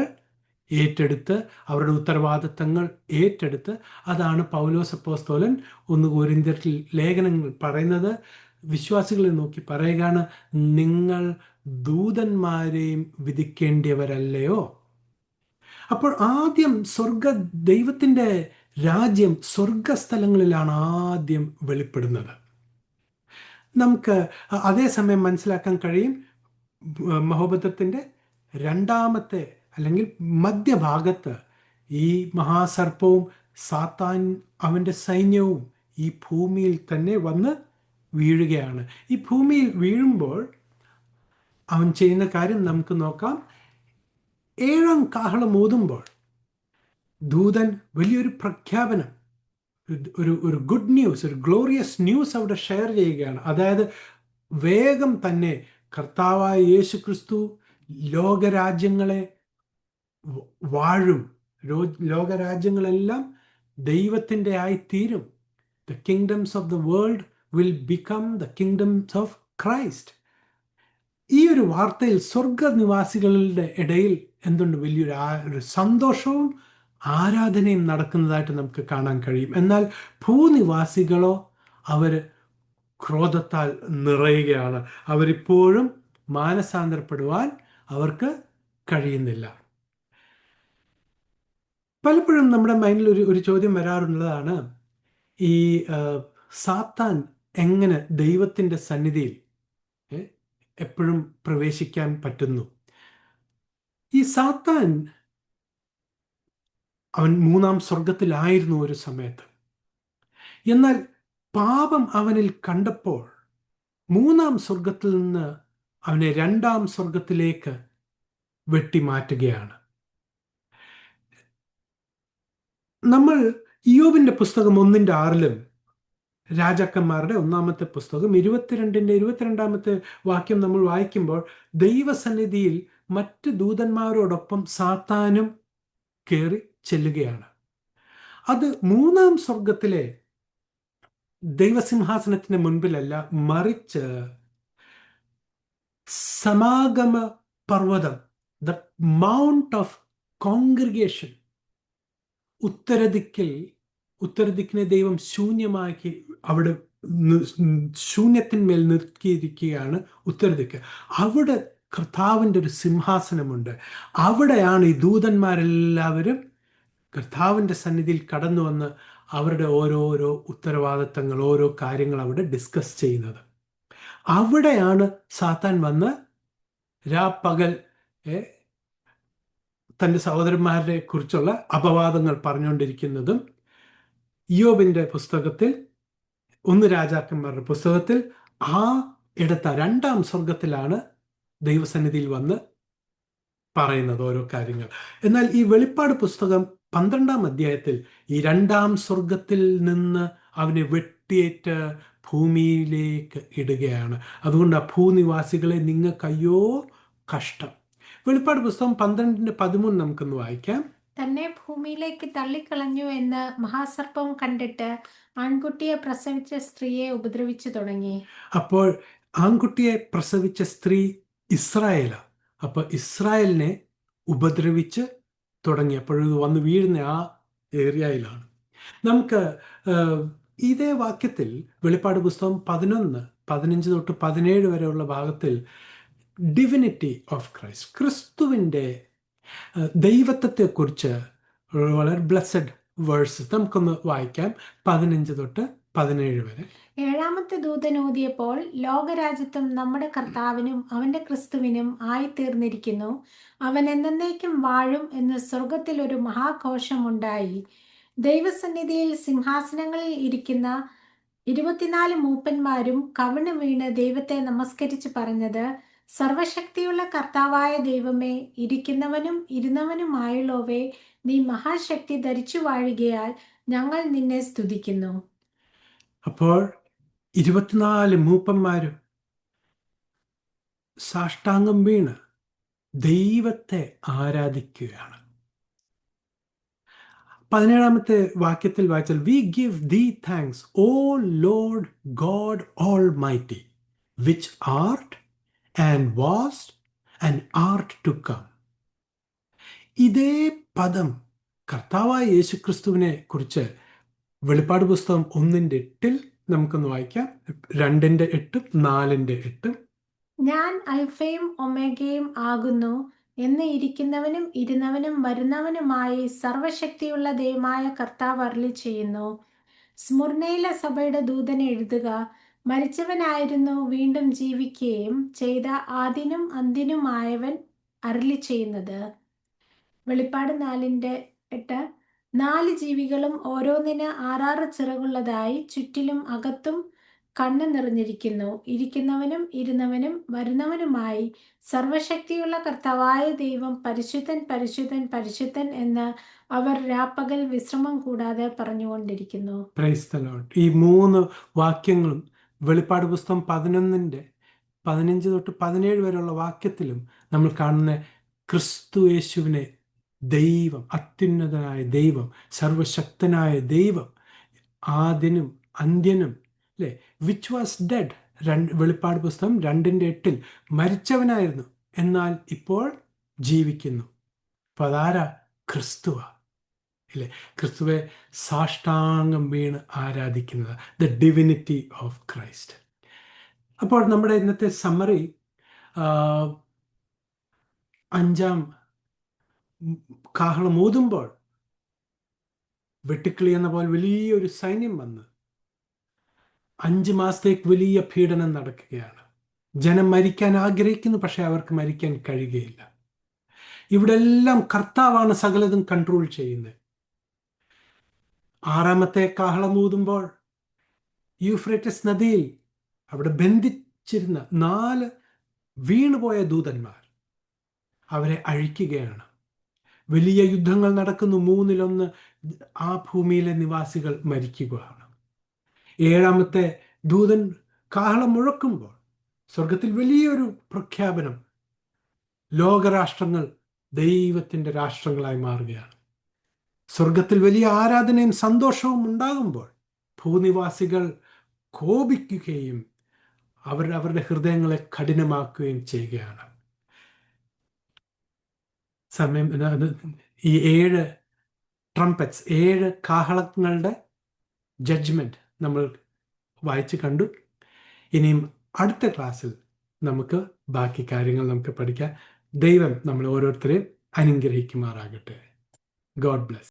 ഏറ്റെടുത്ത്, അവരുടെ ഉത്തരവാദിത്തങ്ങൾ ഏറ്റെടുത്ത്, അതാണ് പൗലോസ് അപ്പോസ്തലൻ 1 കൊരിന്ത്യർ ലേഖനങ്ങൾ പറയുന്നത്. വിശ്വാസികളെ നോക്കി പറയുകയാണ്, നിങ്ങൾ ദൂതന്മാരെയും വിധിക്കേണ്ടിയവരല്ലയോ. അപ്പോൾ ആദ്യം ദൈവത്തിൻ്റെ രാജ്യം സ്വർഗസ്ഥലങ്ങളിലാണ് ആദ്യം വെളിപ്പെടുന്നത്. നമുക്ക് അതേസമയം മനസ്സിലാക്കാൻ കഴിയും, മഹോപദ്രവത്തിൻ്റെ 2-ാമത്തെ അല്ലെങ്കിൽ മധ്യഭാഗത്ത് ഈ മഹാസർപ്പവും സാത്താൻ അവൻ്റെ സൈന്യവും ഈ ഭൂമിയിൽ തന്നെ വന്ന് വീഴുകയാണ്. ഈ ഭൂമിയിൽ വീഴുമ്പോൾ അവൻ ചെയ്യുന്ന കാര്യം നമുക്ക് നോക്കാം. 7-ാം കാഹളം ഊതുമ്പോൾ ദൂതൻ വലിയൊരു പ്രഖ്യാപനം, ഒരു ഗുഡ് ന്യൂസ്, ഒരു ഗ്ലോറിയസ് ന്യൂസ് അവിടെ ഷെയർ ചെയ്യുകയാണ്. അതായത് വേഗം തന്നെ കർത്താവായ യേശു ക്രിസ്തു ലോകരാജ്യങ്ങളെ വാഴും. ലോകരാജ്യങ്ങളെല്ലാം ദൈവത്തിൻ്റെ ആയിത്തീരും. The kingdoms of the world will become the kingdoms of Christ. ഈ ഒരു വാർത്തയിൽ സ്വർഗനിവാസികളുടെ ഇടയിൽ എന്തുണ്ട്? വലിയൊരു സന്തോഷവും ആരാധനയും നടക്കുന്നതായിട്ട് നമുക്ക് കാണാൻ കഴിയും. എന്നാൽ ഭൂനിവാസികളോ അവർ ക്രോധത്താൽ നിറയുകയാണ്. അവരിപ്പോഴും മാനസാന്തരപ്പെടുവാൻ അവർക്ക് കഴിയുന്നില്ല. പലപ്പോഴും നമ്മുടെ മൈൻഡിൽ ഒരു ചോദ്യം വരാറുള്ളതാണ്, ഈ സാത്താൻ എങ്ങനെ ദൈവത്തിൻ്റെ സന്നിധിയിൽ എപ്പോഴും പ്രവേശിക്കാൻ പറ്റുന്നു? ഈ സാത്താൻ അവൻ 3-ാം സ്വർഗത്തിലായിരുന്നു ഒരു സമയത്ത്. എന്നാൽ പാപം അവനിൽ കണ്ടപ്പോൾ 3-ാം സ്വർഗത്തിൽ നിന്ന് അവനെ 2-ാം സ്വർഗത്തിലേക്ക് വെട്ടിമാറ്റുകയാണ്. നമ്മൾ ഇയ്യോബിന്റെ പുസ്തകം 1-6 രാജാക്കന്മാരുടെ 1-ാമത്തെ പുസ്തകം 22-ാമത്തെ വാക്യം നമ്മൾ വായിക്കുമ്പോൾ ദൈവസന്നിധിയിൽ മറ്റ് ദൂതന്മാരോടൊപ്പം സാത്താനും കയറി ചെല്ലുകയാണ്. അത് 3-ാം സ്വർഗത്തിലെ ദൈവസിംഹാസനത്തിന് മുൻപിലല്ല, മറിച്ച് സമാഗമ പർവ്വതം, ദ മൗണ്ട് ഓഫ് കോൺഗ്രിഗേഷൻ, ഉത്തരദിക്കിൽ ഉത്തരദിക്കിനെ ദൈവം ശൂന്യമാക്കി അവിടെ ശൂന്യത്തിന്മേൽ നിർത്തിയിരിക്കുകയാണ് ഉത്തരദിക്ക്. അവിടെ കർത്താവിൻ്റെ ഒരു സിംഹാസനമുണ്ട്. അവിടെയാണ് ഈ ദൂതന്മാരെല്ലാവരും കർത്താവിൻ്റെ സന്നിധിയിൽ കടന്നു വന്ന് അവരുടെ ഓരോരോ ഉത്തരവാദിത്തങ്ങൾ, ഓരോ കാര്യങ്ങൾ അവിടെ ഡിസ്കസ് ചെയ്യുന്നത്. അവിടെയാണ് സാത്താൻ വന്ന് രാപ്പകൽ തൻ്റെ സഹോദരന്മാരെ കുറിച്ചുള്ള അപവാദങ്ങൾ പറഞ്ഞുകൊണ്ടിരിക്കുന്നതും. ഇയ്യോബിൻ്റെ പുസ്തകത്തിൽ, 1 രാജാക്കന്മാരുടെ പുസ്തകത്തിൽ ആ ഇടത്ത 2-ാം സ്വർഗത്തിലാണ് ദൈവസന്നിധിയിൽ വന്ന് പറയുന്നത് ഓരോ കാര്യങ്ങൾ. എന്നാൽ ഈ വെളിപ്പാട് പുസ്തകം 12-ാം അധ്യായത്തിൽ ഈ 2-ാം സ്വർഗത്തിൽ നിന്ന് അവനെ വെട്ടിയേറ്റ് ഭൂമിയിലേക്ക് ഇടുകയാണ്. അതുകൊണ്ട് ആ ഭൂനിവാസികളെ നിങ്ങൾക്കയ്യോ കഷ്ടം. വെളിപ്പാട് പുസ്തകം 12:13 നമുക്കൊന്ന് വായിക്കാം. തന്നെ ഭൂമിയിലേക്ക് തള്ളിക്കളഞ്ഞു എന്ന് മഹാസർപ്പം കണ്ടിട്ട് ആൺകുട്ടിയെ പ്രസവിച്ച സ്ത്രീയെ ഉപദ്രവിച്ചു തുടങ്ങി. അപ്പോൾ ആൺകുട്ടിയെ പ്രസവിച്ച സ്ത്രീ ഇസ്രായേലാ. അപ്പൊ ഇസ്രായേലിനെ ഉപദ്രവിച്ച് തുടങ്ങി. അപ്പോഴത് വന്ന് വീഴുന്ന ആ ഏരിയയിലാണ്. നമുക്ക് ഇതേ വാക്യത്തിൽ വെളിപ്പാട് പുസ്തകം 11, 15 തൊട്ട് 17 വരെയുള്ള ഭാഗത്തിൽ ഡിവിനിറ്റി ഓഫ് ക്രൈസ്റ്റ്, ക്രിസ്തുവിൻ്റെ ദൈവത്വത്തെക്കുറിച്ച് വളരെ ബ്ലെസ്സഡ് വേഴ്സസ് നമുക്കൊന്ന് വായിക്കാം. 15 തൊട്ട് 17 വരെ. 7-ാമത്തെ ദൂതൻ ഊതിയപ്പോൾ ലോകരാജ്യത്വം നമ്മുടെ കർത്താവിനും അവന്റെ ക്രിസ്തുവിനും ആയിത്തീർന്നിരിക്കുന്നു. അവൻ എന്നേക്കും വാഴും എന്ന് സ്വർഗത്തിൽ ഒരു മഹാഘോഷമുണ്ടായി. ദൈവസന്നിധിയിൽ സിംഹാസനങ്ങളിൽ ഇരിക്കുന്ന 24 മൂപ്പന്മാരും കവിണ് വീണ് ദൈവത്തെ നമസ്കരിച്ച് പറഞ്ഞത്, സർവശക്തിയുള്ള കർത്താവായ ദൈവമേ, ഇരിക്കുന്നവനും ഇരുന്നവനുമായുള്ളവേ, നീ മഹാശക്തി ധരിച്ചു വാഴുകയാൽ ഞങ്ങൾ നിന്നെ സ്തുതിക്കുന്നു. അപ്പോൾ 24 മൂപ്പന്മാരും സാഷ്ടാംഗം വീണ് ദൈവത്തെ ആരാധിക്കുകയാണ്. 17-ാമത്തെ വാക്യത്തിൽ വായിച്ചാൽ, we give thee thanks O Lord God Almighty, which art and was and art to come. ഇതേ പദം കർത്താവായ യേശുക്രിസ്തുവിനെ കുറിച്ച് വെളിപ്പാട് പുസ്തകം 1:8 നമുക്കൊന്ന് വായിക്കാം. 2:8, 4:8. ഞാൻ അൽഫയും ഒമേഗയും ആകുന്നു എന്ന് ഇരിക്കുന്നവനും ഇരുന്നവനും വരുന്നവനുമായി സർവശക്തിയുള്ള ദൈവമായ കർത്താവ് അരുളി ചെയ്യുന്നു. സ്മുർനയിലെ സഭയുടെ ദൂതനെ എഴുതുക, മരിച്ചവനായിരുന്നു വീണ്ടും ജീവിക്കുകയും ചെയ്ത ആദിനും അന്ത്യനുമായവൻ അരുളി ചെയ്യുന്നത്. വെളിപ്പാട് 4:8. 4 ജീവികളും ഓരോന്നിന് 6 ചിറകുള്ളതായി ചുറ്റിലും അകത്തും കണ്ണ് നിറഞ്ഞിരിക്കുന്നു. ഇരിക്കുന്നവനും ഇരുന്നവനും വരുന്നവനുമായി സർവശക്തിയുള്ള കർത്താവായ ദൈവം പരിശുദ്ധൻ പരിശുദ്ധൻ പരിശുദ്ധൻ എന്ന് അവർ രാപ്പകൽ വിശ്രമം കൂടാതെ പറഞ്ഞുകൊണ്ടിരിക്കുന്നു. Praise the Lord. ഈ 3 വാക്യങ്ങളും വെളിപ്പാട് പുസ്തകം 11-ന്റെ 15 തൊട്ട് 17 വരെയുള്ള വാക്യത്തിലും നമ്മൾ കാണുന്ന ക്രിസ്തു യേശുവിനെ ദൈവം, അത്യുന്നതനായ ദൈവം, സർവശക്തനായ ദൈവം, ആദ്യനും അന്ത്യനും, അല്ലേ, വിച്ച് വാസ് ഡെഡ്. വെളിപ്പാട് പുസ്തകം 2:8 മരിച്ചവനായിരുന്നു, എന്നാൽ ഇപ്പോൾ ജീവിക്കുന്നു. അപ്പോൾ അതാരാ? ക്രിസ്തുവ, അല്ലേ? ക്രിസ്തുവെ സാഷ്ടാംഗം വീണ് ആരാധിക്കുന്നത്, ദ ഡിവിനിറ്റി ഓഫ് ക്രൈസ്റ്റ്. അപ്പോൾ നമ്മുടെ ഇന്നത്തെ സമ്മറി, 5-ാം കാഹളം ഊതുമ്പോൾ വെട്ടുക്കിളി എന്ന പോലെ വലിയൊരു സൈന്യം വന്ന് 5 മാസത്തേക്ക് വലിയ പീഡനം നടക്കുകയാണ്. ജനം മരിക്കാൻ ആഗ്രഹിക്കുന്നു, പക്ഷെ അവർക്ക് മരിക്കാൻ കഴിയുകയില്ല. ഇവിടെ എല്ലാം കർത്താവാണ് സകലതും കൺട്രോൾ ചെയ്യുന്നത്. 6-ാമത്തെ കാഹളം ഊതുമ്പോൾ യൂഫ്രട്ടീസ് നദിയിൽ അവിടെ ബന്ധിച്ചിരുന്ന 4 വീണുപോയ ദൂതന്മാർ, അവരെ അഴിക്കുകയാണ്. വലിയ യുദ്ധങ്ങൾ നടക്കുന്നു. 3-1 ആ ഭൂമിയിലെ നിവാസികൾ മരിക്കുകയാണ്. 7-ാമത്തെ ദൂതൻ കാഹളം മുഴക്കുമ്പോൾ സ്വർഗത്തിൽ വലിയൊരു പ്രഖ്യാപനം. ലോകരാഷ്ട്രങ്ങൾ ദൈവത്തിൻ്റെ രാഷ്ട്രങ്ങളായി മാറുകയാണ്. സ്വർഗത്തിൽ വലിയ ആരാധനയും സന്തോഷവും ഉണ്ടാകുമ്പോൾ ഭൂനിവാസികൾ കോപിക്കുകയും അവരുടെ ഹൃദയങ്ങളെ കഠിനമാക്കുകയും ചെയ്യുകയാണ്. സമയം ഈ 7 ട്രംപറ്റ്സ്, 7 കാഹളങ്ങളുടെ ജഡ്ജ്മെൻറ്റ് നമ്മൾ വായിച്ച് കണ്ടു. ഇനിയും അടുത്ത ക്ലാസ്സിൽ നമുക്ക് ബാക്കി കാര്യങ്ങൾ നമുക്ക് പഠിക്കാം. ദൈവം നമ്മൾ ഓരോരുത്തരെയും അനുഗ്രഹിക്കുമാറാകട്ടെ. God bless.